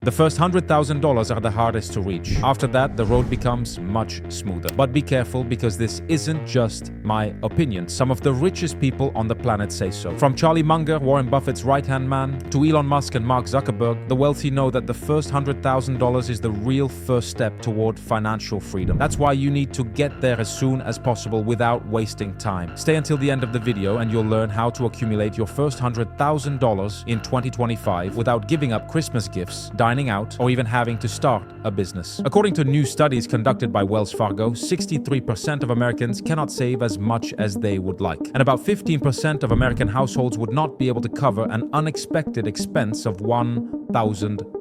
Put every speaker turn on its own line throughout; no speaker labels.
The first $100,000 are the hardest to reach. After that, the road becomes much smoother. But be careful, because this isn't just my opinion. Some of the richest people on the planet say so. From Charlie Munger, Warren Buffett's right-hand man, to Elon Musk and Mark Zuckerberg, the wealthy know that the first $100,000 is the real first step toward financial freedom. That's why you need to get there as soon as possible without wasting time. Stay until the end of the video and you'll learn how to accumulate your first $100,000 in 2025 without giving up Christmas gifts, dining out, or even having to start a business. According to new studies conducted by Wells Fargo, 63% of Americans cannot save as much as they would like. And about 15% of American households would not be able to cover an unexpected expense of $1,000.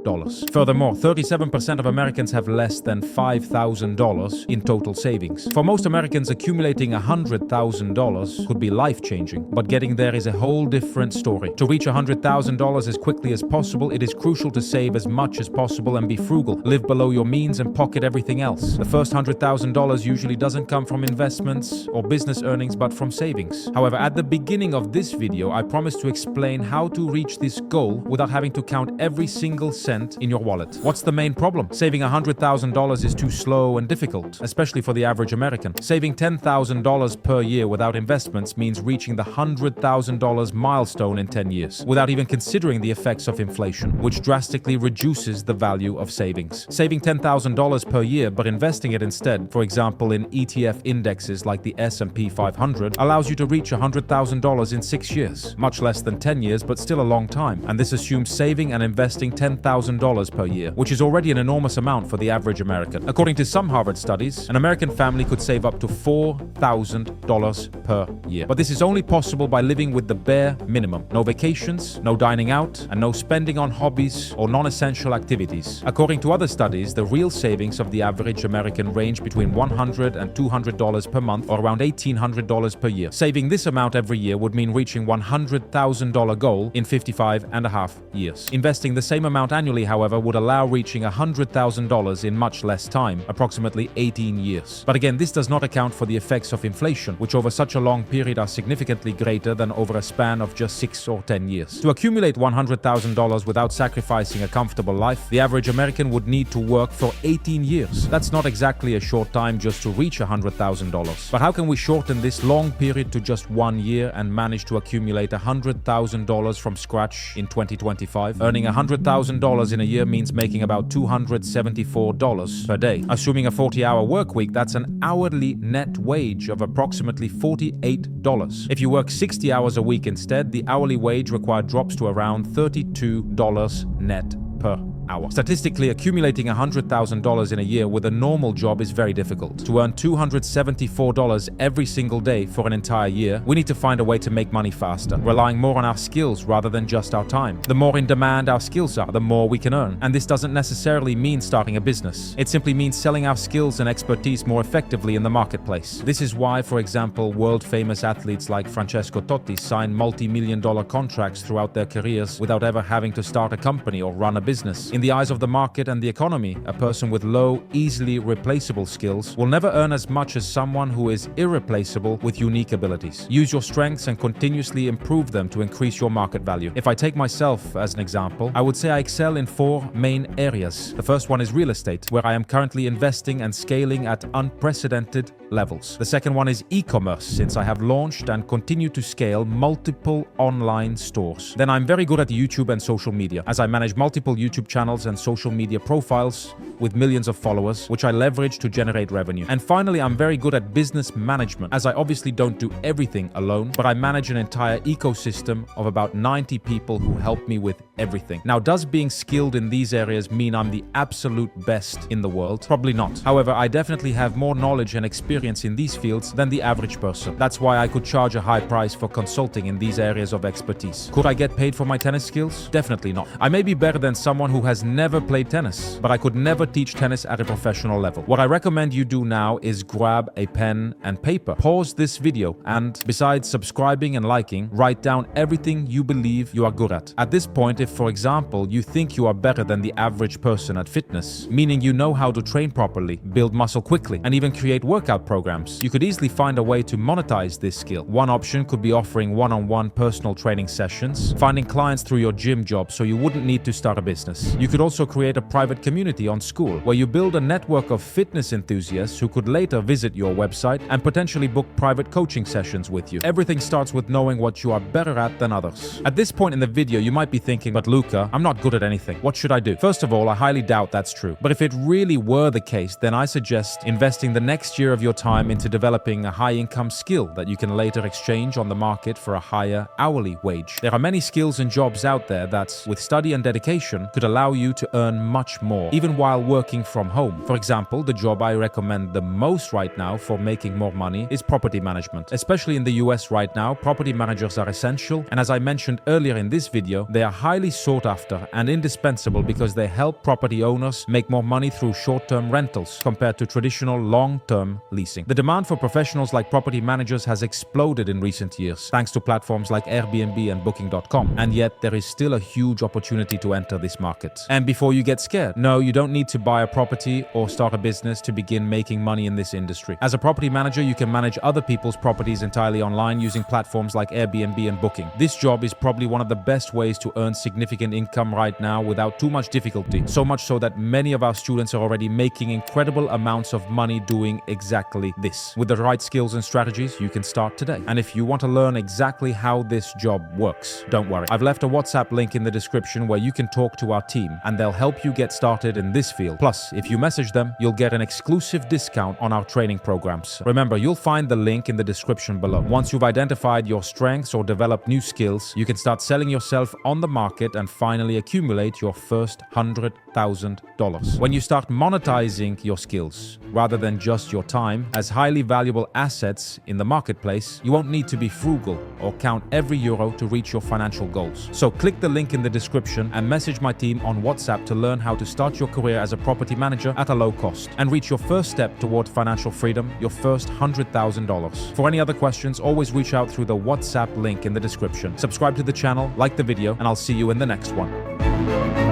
Furthermore, 37% of Americans have less than $5,000 in total savings. For most Americans, accumulating $100,000 could be life-changing, but getting there is a whole different story. To reach $100,000 as quickly as possible, it is crucial to save as much as possible and be frugal. Live below your means and pocket everything else. The first $100,000 usually doesn't come from investments or business earnings, but from savings. However, at the beginning of this video, I promised to explain how to reach this goal without having to count every single cent in your wallet. What's the main problem? Saving $100,000 is too slow and difficult, especially for the average American. Saving $10,000 per year without investments means reaching the $100,000 milestone in 10 years, without even considering the effects of inflation, which drastically reduces the value of savings. Saving $10,000 per year but investing it instead, for example in ETF indexes like the S&P 500, allows you to reach $100,000 in 6 years. Much less than 10 years, but still a long time. And this assumes saving and investing $10,000 per year, which is already an enormous amount for the average American. According to some Harvard studies, an American family could save up to $4,000 per year. But this is only possible by living with the bare minimum. No vacations, no dining out, and no spending on hobbies or non-essential activities. According to other studies, the real savings of the average American range between $100 and $200 per month, or around $1,800 per year. Saving this amount every year would mean reaching $100,000 goal in 55 and a half years. Investing the same amount annually, however, would allow reaching $100,000 in much less time, approximately 18 years. But again, this does not account for the effects of inflation, which over such a long period are significantly greater than over a span of just 6 or 10 years. To accumulate $100,000 without sacrificing a comfortable life, the average American would need to work for 18 years. That's not exactly a short time just to reach $100,000. But how can we shorten this long period to just 1 year and manage to accumulate $100,000 from scratch in 2025? Earning $100,000 in a year means making about $274 per day. Assuming a 40-hour work week, that's an hourly net wage of approximately $48. If you work 60 hours a week instead, the hourly wage required drops to around $32 net per hour. Statistically, accumulating $100,000 in a year with a normal job is very difficult. To earn $274 every single day for an entire year, we need to find a way to make money faster, relying more on our skills rather than just our time. The more in demand our skills are, the more we can earn. And this doesn't necessarily mean starting a business. It simply means selling our skills and expertise more effectively in the marketplace. This is why, for example, world-famous athletes like Francesco Totti sign multi-million-dollar contracts throughout their careers without ever having to start a company or run a business. In the eyes of the market and the economy, a person with low, easily replaceable skills will never earn as much as someone who is irreplaceable with unique abilities. Use your strengths and continuously improve them to increase your market value. If I take myself as an example, I would say I excel in 4 main areas. The first one is real estate, where I am currently investing and scaling at unprecedented levels. The second one is e-commerce, since I have launched and continue to scale multiple online stores. Then I'm very good at YouTube and social media, as I manage multiple YouTube channels and social media profiles with millions of followers, which I leverage to generate revenue. And finally, I'm very good at business management, as I obviously don't do everything alone, but I manage an entire ecosystem of about 90 people who help me with everything. Now, does being skilled in these areas mean I'm the absolute best in the world? Probably not. However, I definitely have more knowledge and experience in these fields than the average person. That's why I could charge a high price for consulting in these areas of expertise. Could I get paid for my tennis skills? Definitely not. I may be better than someone who has never played tennis, but I could never teach tennis at a professional level. What I recommend you do now is grab a pen and paper. Pause this video and, besides subscribing and liking, write down everything you believe you are good at. At this point, if for example you think you are better than the average person at fitness, meaning you know how to train properly, build muscle quickly, and even create workout programs, you could easily find a way to monetize this skill. One option could be offering one-on-one personal training sessions, finding clients through your gym job so you wouldn't need to start a business. You could also create a private community on Skool where you build a network of fitness enthusiasts who could later visit your website and potentially book private coaching sessions with you. Everything starts with knowing what you are better at than others. At this point in the video, you might be thinking, but Luca, I'm not good at anything. What should I do? First of all, I highly doubt that's true. But if it really were the case, then I suggest investing the next year of your time into developing a high-income skill that you can later exchange on the market for a higher hourly wage. There are many skills and jobs out there that, with study and dedication, could allow you to earn much more, even while working from home. For example, the job I recommend the most right now for making more money is property management. Especially in the US right now, property managers are essential, and as I mentioned earlier in this video, they are highly sought after and indispensable because they help property owners make more money through short-term rentals compared to traditional long-term leasing. The demand for professionals like property managers has exploded in recent years, thanks to platforms like Airbnb and Booking.com, and yet there is still a huge opportunity to enter this market. And before you get scared, no, you don't need to buy a property or start a business to begin making money in this industry. As a property manager, you can manage other people's properties entirely online using platforms like Airbnb and Booking. This job is probably one of the best ways to earn significant income right now without too much difficulty, so much so that many of our students are already making incredible amounts of money doing exactly this. With the right skills and strategies, you can start today. And if you want to learn exactly how this job works, don't worry. I've left a WhatsApp link in the description where you can talk to our team and they'll help you get started in this field. Plus, if you message them, you'll get an exclusive discount on our training programs. Remember, you'll find the link in the description below. Once you've identified your strengths or developed new skills, you can start selling yourself on the market and finally accumulate your first $100,000. When you start monetizing your skills, rather than just your time, as highly valuable assets in the marketplace, you won't need to be frugal or count every euro to reach your financial goals. So click the link in the description and message my team on WhatsApp to learn how to start your career as a property manager at a low cost and reach your first step toward financial freedom, your first $100,000. For any other questions, always reach out through the WhatsApp link in the description. Subscribe to the channel, like the video, and I'll see you in the next one.